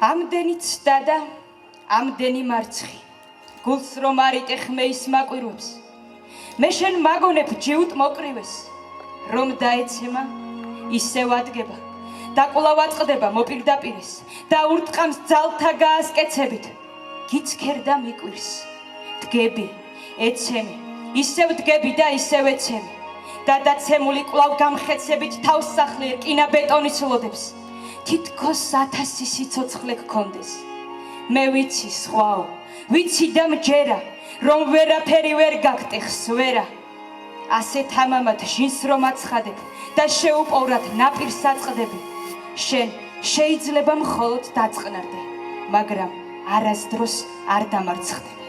ამდენი ცდა და ამდენი მარცხი გულს რომ არიტე ხმეის მაკვირვებს მე შენ მაგონებ ჯიუტ მოკრივეს რომ დაეცემა ისევ ადგება და კვლავ აწყდება მოპირდაპირეს და ურტყამს ძალთა გაასკეცებით გიცქერ და მიკვირს დგები ეცემი ისევ დგები და ისევ ეცემი და დაცემული კვლავ გამხეცებით თავს სახლი რკინა ბეტონის ლოდებს თითქოს 1000 სიცოცხლე გქონდეს მე ვიცი სხვაო ვიცი და მჯერა რომ ვერაფერი ვერ გაგტეხს ვერა ასეთ ამამად ჟინს რომ აცხადებ და შეუპოვრად ნაპირს აწყდები შენ შეიძლება მხოლოდ დაწყნარდე მაგრამ არასდროს არ დამარცხდები